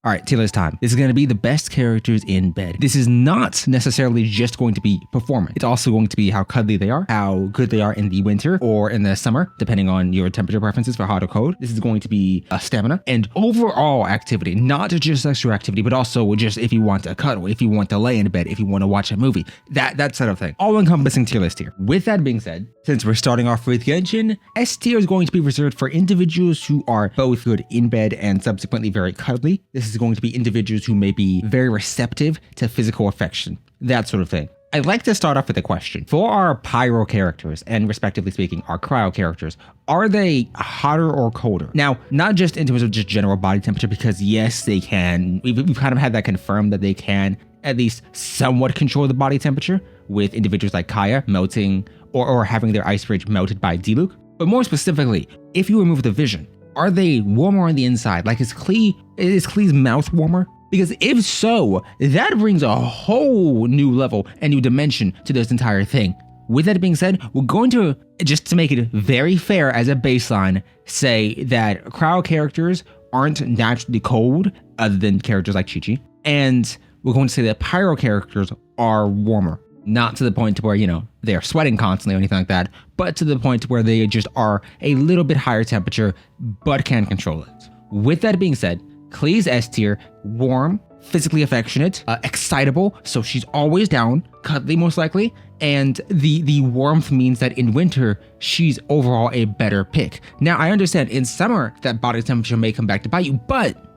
All right, tier list time. This is going to be the best characters in bed. This is not necessarily just going to be performance. It's also going to be how cuddly they are, how good they are in the winter or in the summer, depending on your temperature preferences for hot or cold. This is going to be stamina and overall activity, not just sexual activity, but also just if you want to cuddle, if you want to lay in bed, if you want to watch a movie, that sort of thing. All-encompassing tier list here. With that being said, since we're starting off with Genshin, S tier is going to be reserved for individuals who are both good in bed and subsequently very cuddly. This is going to be individuals who may be very receptive to physical affection, that sort of thing. I'd like to start off with a question. For our pyro characters, and respectively speaking, our cryo characters, are they hotter or colder? Now, not just in terms of just general body temperature, because yes, they can. We've kind of had that confirmed that they can at least somewhat control the body temperature with individuals like Kaya melting or having their ice bridge melted by Diluc. But more specifically, if you remove the vision, are they warmer on the inside? Like is Klee's mouth warmer? Because if so, that brings a whole new level and new dimension to this entire thing. With that being said, we're going to, just to make it very fair as a baseline, say that cryo characters aren't naturally cold other than characters like Chi-Chi. And we're going to say that pyro characters are warmer. Not to the point where, you know, they're sweating constantly or anything like that, but to the point where they just are a little bit higher temperature, but can control it. With that being said, Klee's S tier, warm, physically affectionate, excitable, so she's always down, cuddly most likely, and the warmth means that in winter, she's overall a better pick. Now, I understand in summer that body temperature may come back to bite you, but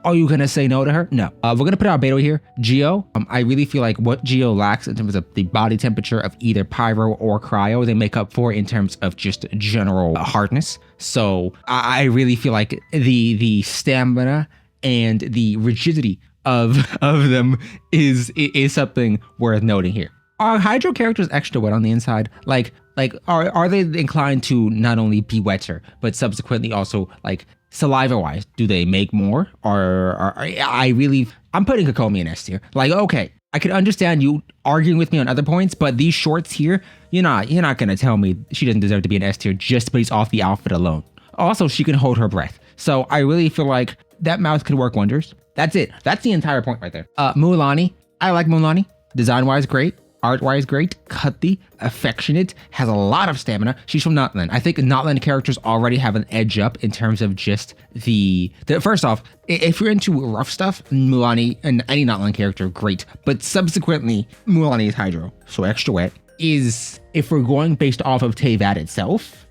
are you gonna say no to her? No. We're gonna put our Beto here. Geo, I really feel like what Geo lacks in terms of the body temperature of either pyro or cryo, they make up for in terms of just general hardness. So I really feel like the stamina and the rigidity of them is something worth noting here. Are hydro characters extra wet on the inside? Like are they inclined to not only be wetter, but subsequently also like saliva-wise, do they make more? Or I'm putting Kokomi in S tier. Like, okay, I could understand you arguing with me on other points, but these shorts here, you're not gonna tell me she doesn't deserve to be an S tier just based off the outfit alone. Also, she can hold her breath. So I really feel like that mouth could work wonders. That's it. That's the entire point right there. Mualani, I like Mualani. Design-wise, great. Art-wise, great, cuddly, affectionate, has a lot of stamina. She's from Notland. I think Notland characters already have an edge up in terms of just the first off, if you're into rough stuff, Mualani and any Notland character, great. But subsequently, Mualani is hydro, so extra wet. Is, if we're going based off of Teyvat itself,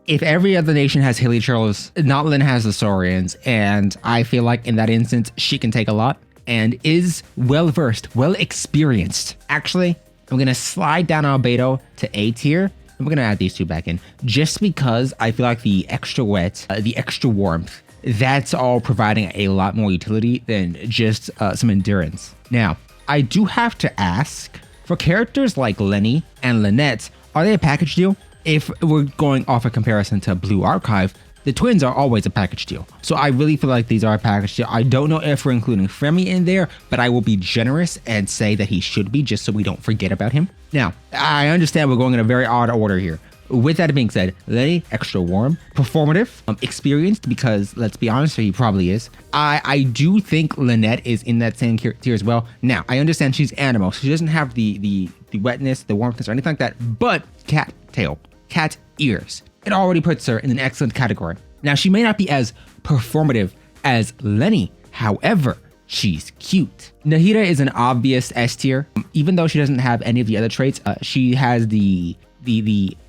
if every other nation has Hilichurls, Notland has the Saurians, and I feel like in that instance, she can take a lot and is well-versed, well-experienced. Actually, I'm gonna slide down our Beto to A tier, and we're gonna add these two back in, just because I feel like the extra wet, the extra warmth, that's all providing a lot more utility than just some endurance. Now, I do have to ask, for characters like Lenny and Lynette, are they a package deal? If we're going off a comparison to Blue Archive, the twins are always a package deal. So I really feel like these are a package deal. I don't know if we're including Fremi in there, but I will be generous and say that he should be, just so we don't forget about him. Now, I understand we're going in a very odd order here. With that being said, Lenny, extra warm, performative, experienced, because let's be honest, he probably is. I do think Lynette is in that same tier as well. Now, I understand she's animal, so she doesn't have the wetness, the warmthness, or anything like that, but cat tail, cat ears. It already puts her in an excellent category. Now, she may not be as performative as Lenny, however, she's cute. Nahida is an obvious S tier. Even though she doesn't have any of the other traits, she has the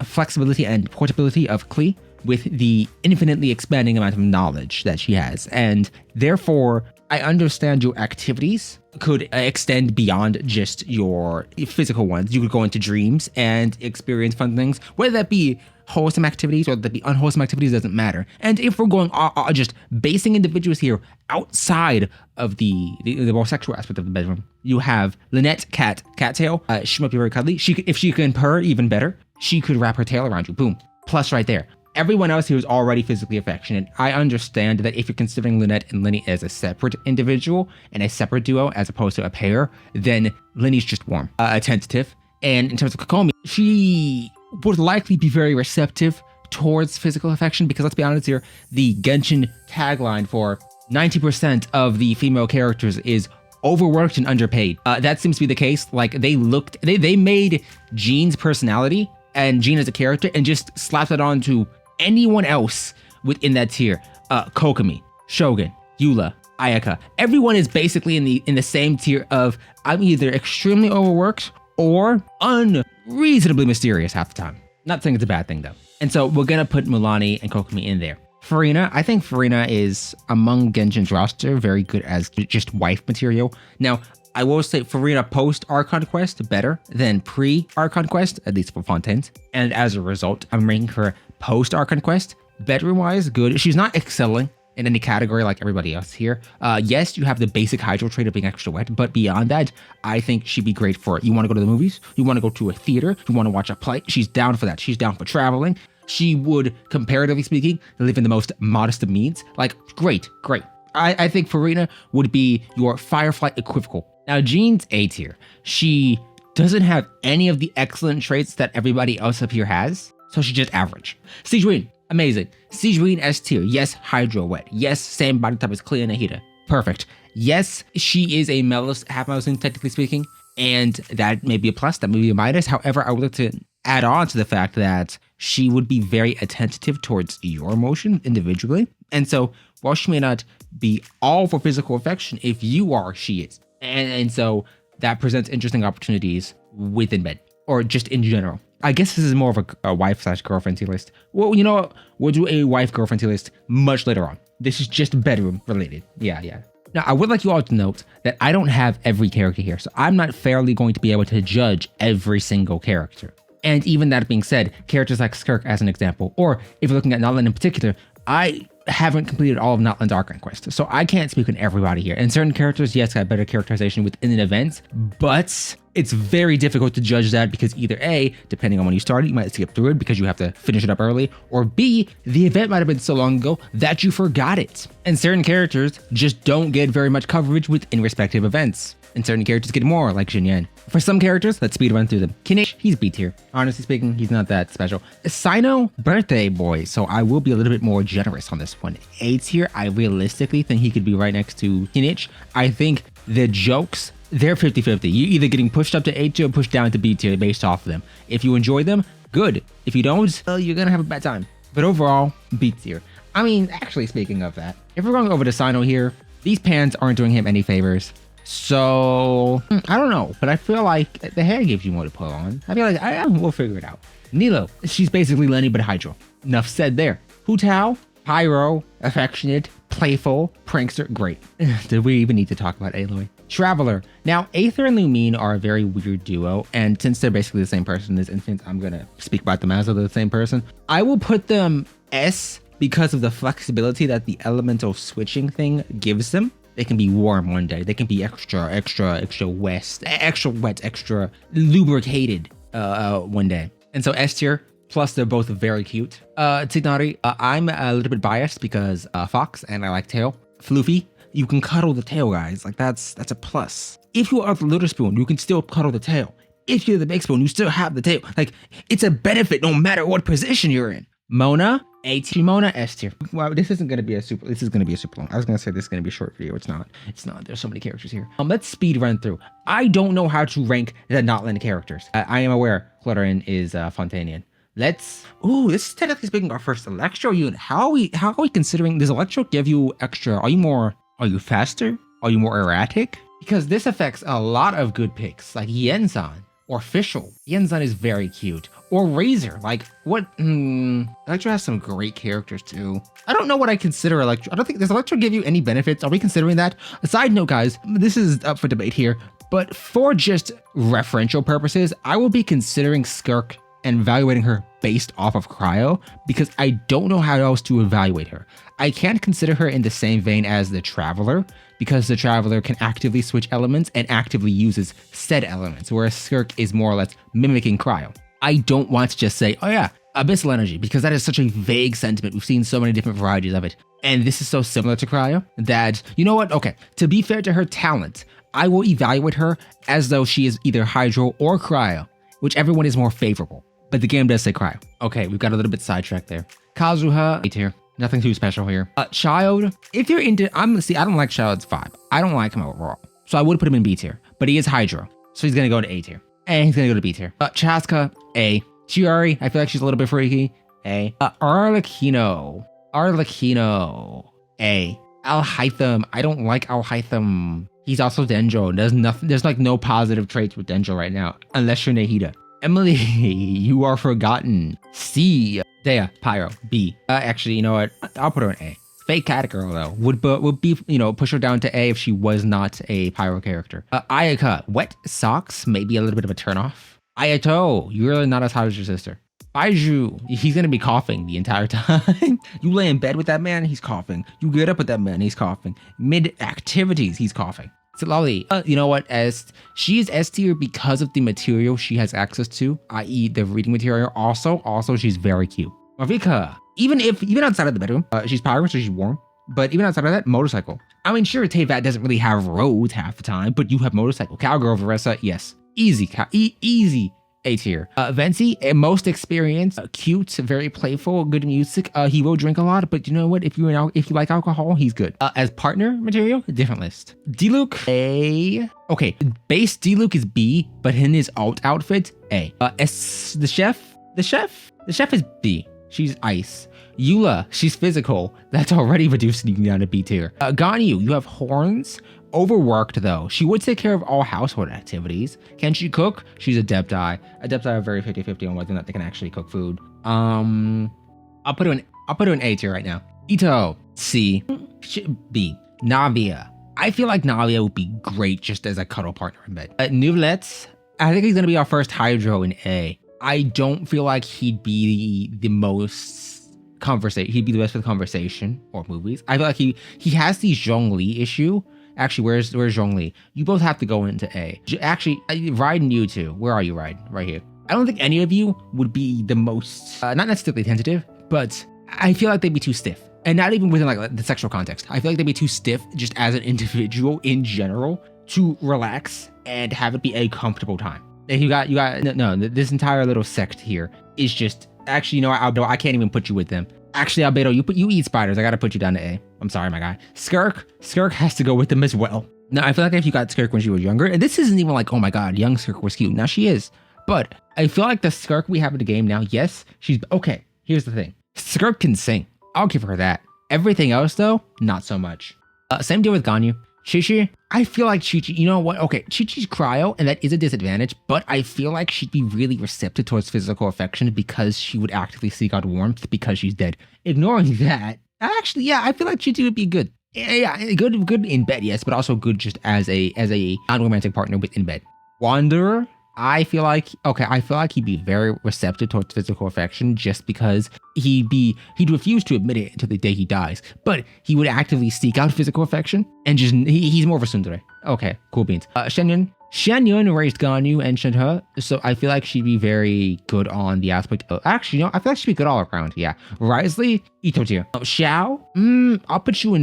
flexibility and portability of Klee with the infinitely expanding amount of knowledge that she has. And therefore, I understand your activities could extend beyond just your physical ones. You could go into dreams and experience fun things, whether that be wholesome activities or that be unwholesome activities, doesn't matter. And if we're going just basing individuals here outside of the more sexual aspect of the bedroom, you have Lynette, cattail. She might be very cuddly. If she can purr, even better. She could wrap her tail around you. Boom. Plus right there. Everyone else here is already physically affectionate. I understand that if you're considering Lynette and Lenny as a separate individual and a separate duo as opposed to a pair, then Lenny's just warm, attentive. And in terms of Kokomi, she would likely be very receptive towards physical affection, because let's be honest here, the Genshin tagline for 90% of the female characters is overworked and underpaid. That seems to be the case. Like they made Jean's personality and Jean as a character and just slapped it onto anyone else within that tier. Kokomi, Shogun, Eula, Ayaka. Everyone is basically in the same tier of I'm either extremely overworked or unreasonably mysterious half the time. Not saying it's a bad thing though. And so we're gonna put Milani and Kokomi in there. Farina, I think Farina is among Genshin's roster very good as just wife material. Now, I will say Farina post Archon Quest better than pre Archon Quest, at least for Fontaine. And as a result, I'm ranking her post Archon Quest bedroom wise good. She's not excelling in any category like everybody else here. Yes, you have the basic hydro trait of being extra wet, but beyond that, I think she'd be great for it. You want to go to the movies, you want to go to a theater, you want to watch a play, she's down for that. She's down for traveling. She would, comparatively speaking, live in the most modest of means. Like, great. I think Farina would be your Firefly equivocal. Now, Jean's A tier. She doesn't have any of the excellent traits that everybody else up here has, so she's just average. Sigewinne, amazing. Sigewinne S tier. Yes, hydro wet. Yes, same body type as Clea and Nahida. Perfect. Yes, she is a Melis, half Melusine, technically speaking, and that may be a plus, that may be a minus. However, I would like to add on to the fact that she would be very attentive towards your emotion individually. And so while she may not be all for physical affection, if you are, she is. And so that presents interesting opportunities within bed or just in general. I guess this is more of a wife/girlfriend tier list. Well, you know what? We'll do a wife-girlfriend tier list much later on. This is just bedroom related. Yeah. Now, I would like you all to note that I don't have every character here, so I'm not fairly going to be able to judge every single character. And even that being said, characters like Skirk as an example, or if you're looking at Notland in particular, I haven't completed all of Notland's Archon Quest, so I can't speak on everybody here. And certain characters, yes, got better characterization within an event, but it's very difficult to judge that because either A, depending on when you started, you might skip through it because you have to finish it up early, or B, the event might have been so long ago that you forgot it. And certain characters just don't get very much coverage within respective events. And certain characters get more, like Xinyan. For some characters, let's speed run through them. Kinich, he's B tier. Honestly speaking, he's not that special. Sino, birthday boy, so I will be a little bit more generous on this one. A tier, I realistically think he could be right next to Kinich. I think the jokes, they're 50-50. You're either getting pushed up to A tier or pushed down to B tier based off of them. If you enjoy them, good. If you don't, well, you're gonna have a bad time. But overall, B tier. I mean, actually speaking of that, if we're going over to Sino here, these pants aren't doing him any favors. So, I don't know, but I feel like the hair gives you more to put on. I feel like we'll figure it out. Nilo, she's basically Lenny but hydro. Enough said there. Hu Tao, pyro, affectionate, playful, prankster, great. Did we even need to talk about Aloy? Traveler. Now, Aether and Lumine are a very weird duo, and since they're basically the same person in this instance, I'm gonna speak about them as though they're the same person. I will put them S because of the flexibility that the elemental switching thing gives them. They can be warm one day. They can be extra wet, extra lubricated one day. And so S tier, plus they're both very cute. Tignari, I'm a little bit biased because Fox and I like tail. Floofy, you can cuddle the tail, guys. Like that's a plus. If you are the little spoon, you can still cuddle the tail. If you're the big spoon, you still have the tail. Like it's a benefit no matter what position you're in. Mona, A tier. Mona, S tier. Wow, this is gonna be a super long. I was gonna say this is gonna be a short video. It's not. There's so many characters here. Let's speed run through. I don't know how to rank the Notland characters. I am aware Clutterin is Fontainian. This is technically speaking our first Electro unit. How are we considering, does Electro give you extra? Are you faster? Are you more erratic? Because this affects a lot of good picks, like Yenzan or Fischl. Yenzan is very cute. Or Razor, like what? Electro has some great characters too. I don't know what I consider Electro. I don't think, does Electro give you any benefits? Are we considering that? A side note, guys, this is up for debate here, but for just referential purposes, I will be considering Skirk and evaluating her based off of Cryo because I don't know how else to evaluate her. I can't consider her in the same vein as the Traveler because the Traveler can actively switch elements and actively uses said elements, whereas Skirk is more or less mimicking Cryo. I don't want to just say, oh yeah, Abyssal Energy, because that is such a vague sentiment. We've seen so many different varieties of it. And this is so similar to Cryo that, you know what? Okay, to be fair to her talent, I will evaluate her as though she is either Hydro or Cryo, whichever one is more favorable. But the game does say Cryo. Okay, we've got a little bit sidetracked there. Kazuha, A tier. Nothing too special here. Child, if you're into, I don't like Child's vibe. I don't like him overall. So I would put him in B tier, but he is Hydro. So he's gonna go to A tier. And he's gonna go to B tier. Chaska, A. Chiari, I feel like she's a little bit freaky. A. Arlecchino, A. Alhaitham, I don't like Alhaitham. He's also Denjo. There's like no positive traits with Denjo right now, unless you're Nahida. Emily, you are forgotten. C. Dea, Pyro, B. Actually, you know what? I'll put her in A. Fake cat girl though would be, you know, push her down to A if she was not a Pyro character. Ayaka, wet socks, maybe a little bit of a turnoff. Ayato, you're really not as hot as your sister. Baiju, he's gonna be coughing the entire time. You lay in bed with that man, he's coughing. You get up with that man, he's coughing. Mid activities, he's coughing. Lolly, you know what? She is S tier because of the material she has access to, i.e. the reading material. Also, she's very cute. Marvika, even outside of the bedroom, she's Pyro, so she's warm. But even outside of that, motorcycle. I mean, sure, Teyvat doesn't really have roads half the time, but you have motorcycle. Cowgirl, Varessa, yes. Easy A tier. Vency, most experienced, cute, very playful, good music. He will drink a lot, but you know what? If you like alcohol, he's good. As partner material, different list. Diluc, A. Okay, base Diluc is B, but in his alt outfit, A. The chef is B. She's ice. Eula, she's physical. That's already reducing you down to B tier. Ganyu, you have horns. Overworked though. She would take care of all household activities. Can she cook? She's Adepti. Adepti are very 50-50 on whether or not they can actually cook food. I'll put her in A tier right now. Ito, C. B. Navia. I feel like Navia would be great just as a cuddle partner in bed. Nuvlets, I think he's gonna be our first Hydro in A. I don't feel like he'd be the most he'd be the best for the conversation or movies. I feel like he has the Zhongli issue. Actually, where's Zhongli? You both have to go into A. Actually, Ride and you two. Where are you, Ride? Right here. I don't think any of you would be the most, not necessarily tentative, but I feel like they'd be too stiff. And not even within like the sexual context. I feel like they'd be too stiff just as an individual in general to relax and have it be a comfortable time. If you got no, this entire little sect here is just, actually, you know what, Albedo, I can't even put you with them. Actually, Albedo, you eat spiders. I gotta put you down to A. I'm sorry, my guy. Skirk has to go with them as well. Now, I feel like if you got Skirk when she was younger, and this isn't even like, oh my god, young Skirk was cute. Now she is. But I feel like the Skirk we have in the game now, yes, she's, okay, here's the thing. Skirk can sing. I'll give her that. Everything else though, not so much. Same deal with Ganyu. Chi-Chi, I feel like Chi-Chi, you know what? Okay, Chi-Chi's cryo, and that is a disadvantage, but I feel like she'd be really receptive towards physical affection because she would actively seek out warmth because she's dead. Ignoring that, actually, yeah, I feel like Chi-Chi would be good. Yeah, good in bed, yes, but also good just as a non-romantic partner within bed. Wanderer, I feel like he'd be very receptive towards physical affection just because he'd refuse to admit it until the day he dies, but he would actively seek out physical affection and just, he's more of a tsundere. Okay, cool beans. Shenyun raised Ganyu and Shinhe, so I feel like she'd be very good on the aspect of, actually, you know, I feel like she'd be good all around, yeah. Risley, Ito tier. Xiao, I'll put you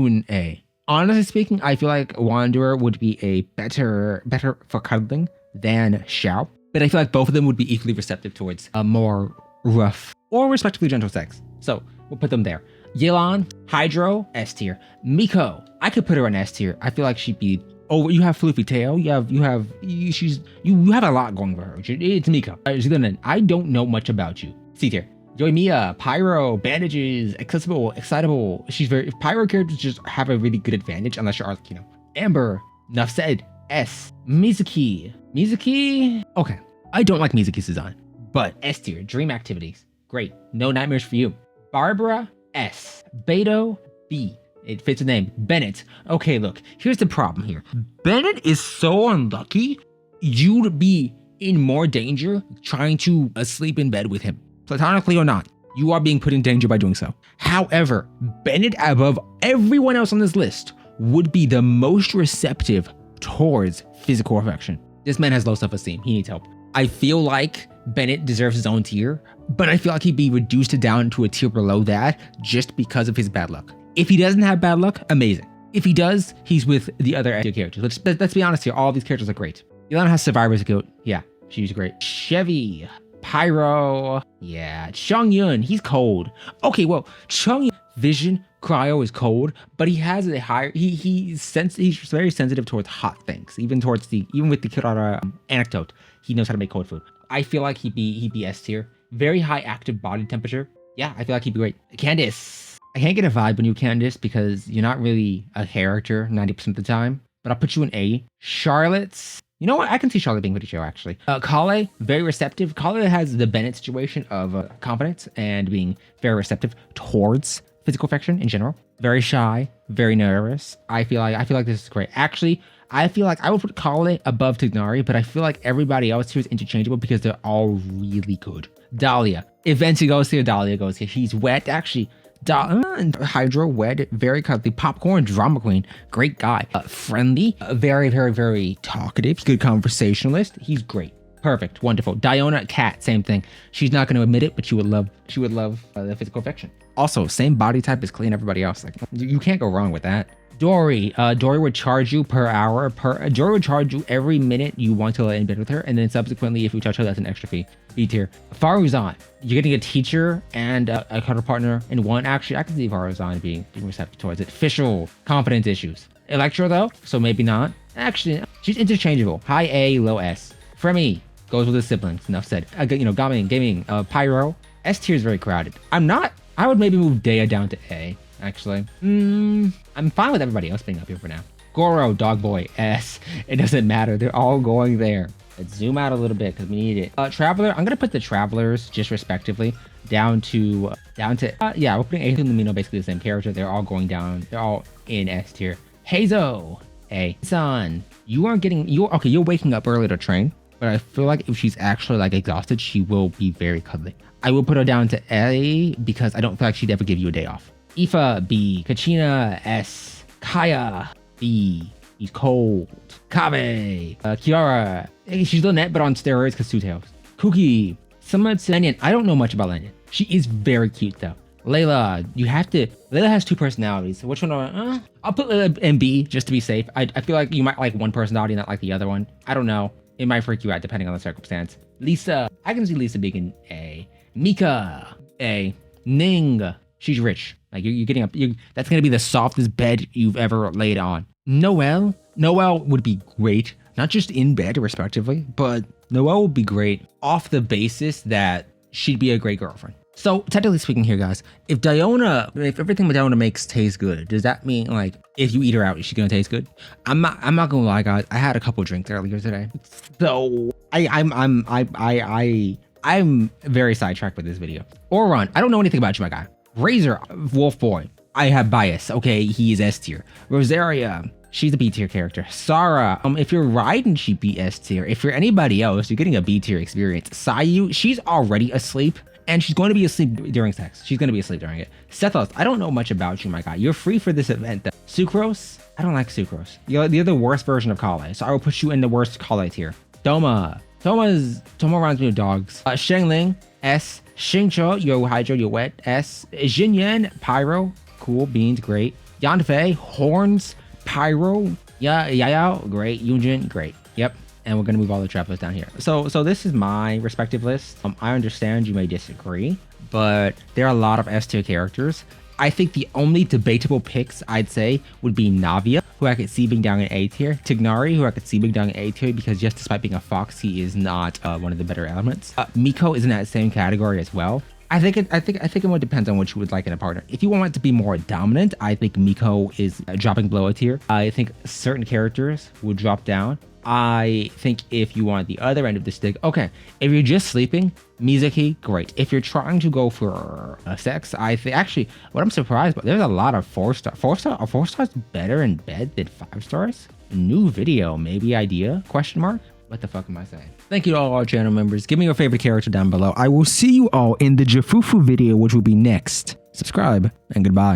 in A. Honestly speaking, I feel like Wanderer would be a better for cuddling than Xiao, but I feel like both of them would be equally receptive towards a more rough or respectively gentle sex. So we'll put them there. Yelan, Hydro, S tier. Miko, I could put her in S tier. I feel like she'd be, oh, you have Floofy Tail. You have a lot going for her. It's Miko. I don't know much about you. C tier. Joy Pyro, bandages, accessible, excitable. She's very, Pyro characters just have a really good advantage unless you're Arlecchino. Amber, enough said. S. Mizuki, okay. I don't like Mizuki's design, but S tier, dream activities. Great, no nightmares for you. Barbara, S. Beto, B. It fits the name. Bennett. Okay, look, here's the problem here. Bennett is so unlucky, you'd be in more danger trying to sleep in bed with him. Platonically or not, you are being put in danger by doing so. However, Bennett, above everyone else on this list, would be the most receptive towards physical affection. This man has low self-esteem. He needs help. I feel like Bennett deserves his own tier, but I feel like he'd be reduced down to a tier below that just because of his bad luck. If he doesn't have bad luck, amazing. If he does, he's with the other tier characters. Let's be honest here. All of these characters are great. Yelena has Survivor's Guilt. Yeah, she's great. Chevy, Pyro. Yeah, Chongyun, he's cold. Okay, well, Chongyun Vision Cryo is cold, but he has a higher. He's very sensitive towards hot things. Even with the Kirara anecdote, he knows how to make cold food. I feel like he'd be S tier. Very high active body temperature. Yeah, I feel like he'd be great. Candice. I can't get a vibe when you Candice because you're not really a character 90% of the time. But I'll put you in A. Charlotte's. You know what? I can see Charlotte being pretty chill, actually. Kale, very receptive. Kale has the Bennett situation of confidence and being very receptive towards physical affection in general. Very shy, very nervous. I feel like this is great. Actually, I feel like I would put Kale above Tignari, but I feel like everybody else here is interchangeable because they're all really good. Dahlia. If Venti goes here, Dahlia goes here. She's wet, actually. Hydro, wed, very cuddly. Popcorn, drama queen, great guy. Friendly, very, very, very talkative, good conversationalist. He's great. Perfect, wonderful. Diona, cat, same thing. She's not going to admit it, but she would love the physical affection. Also, same body type as Klee and everybody else. Like, you can't go wrong with that. Dory. Dory would charge you per hour. Dory would charge you every minute you want to let in bed with her, and then subsequently, if you touch her, that's an extra fee. B tier. Faruzan. You're getting a teacher and a cuddle partner in one. Actually, I can see Faruzan being receptive towards it. Official confidence issues. Electro though, so maybe not. Actually, she's interchangeable. High A, low S. Fremi goes with his siblings. Enough said. Gaming. Pyro. S tier is very crowded. I would maybe move Dea down to A. Actually, I'm fine with everybody else being up here for now. Goro, dog boy, S. It doesn't matter. They're all going there. Let's zoom out a little bit because we need it. Traveler, I'm gonna put the Travelers just respectively down to yeah, we're putting A and Lumino basically the same character. They're all going down. They're all in S tier. Hazo, A. Son, you're waking up early to train, but I feel like if she's actually like exhausted, she will be very cuddly. I will put her down to A because I don't feel like she'd ever give you a day off. Aoife, B. Kachina, S. Kaya, B. He's cold. Kave, Kiara. She's Lynette, but on steroids because two tails. Cookie, similar to Lanyan. I don't know much about Lanyan. She is very cute though. Layla, Layla has two personalities. So which one? I'll put Layla in B just to be safe. I feel like you might like one personality, not like the other one. I don't know. It might freak you out depending on the circumstance. Lisa, I can see Lisa being in A. Mika, A. Ning, she's rich. Like you're getting up. That's gonna be the softest bed you've ever laid on. Noelle would be great, not just in bed respectively, but Noelle would be great off the basis that she'd be a great girlfriend. So technically speaking here, guys, if everything Diona makes tastes good, does that mean like if you eat her out, is she gonna taste good? I'm not gonna lie, guys. I had a couple drinks earlier today, so I'm very sidetracked with this video. Oron, I don't know anything about you, my guy. Razor, Wolf Boy. I have bias. Okay, he is S tier. Rosaria, she's a B tier character. Sarah, if you're Raiden, she'd be S tier. If you're anybody else, you're getting a B tier experience. Sayu, she's already asleep, and she's going to be asleep during sex. She's going to be asleep during it. Sethos, I don't know much about you, my guy. You're free for this event, though. Sucrose, I don't like Sucrose. You're the worst version of Kale, so I will put you in the worst Kale tier. Toma reminds me of dogs. Shengling, S. Xingqiu, Yo Hydro, Yo Wet, S. Jinyan, Pyro, cool, beans, great. Yanfei, Horns, Pyro, Yayao, great. Yunjin, great. Yep. And we're gonna move all the travelers down here. So this is my respective list. I understand you may disagree, but there are a lot of S tier characters. I think the only debatable picks I'd say would be Navia, who I could see being down in A tier. Tignari, who I could see being down in A tier because just despite being a fox, he is not one of the better elements. Miko is in that same category as well. I think it more depends on what you would like in a partner. If you want it to be more dominant, I think Miko is dropping below a tier. I think certain characters would drop down. I think if you want the other end of the stick, okay, if you're just sleeping, Mizuki, great. If you're trying to go for sex, I think actually what I'm surprised about, there's a lot of 4-star. 4 stars better in bed than 5 stars? New video, maybe idea? Question mark? What the fuck am I saying? Thank you to all our channel members. Give me your favorite character down below. I will see you all in the Jafufu video, which will be next. Subscribe and goodbye.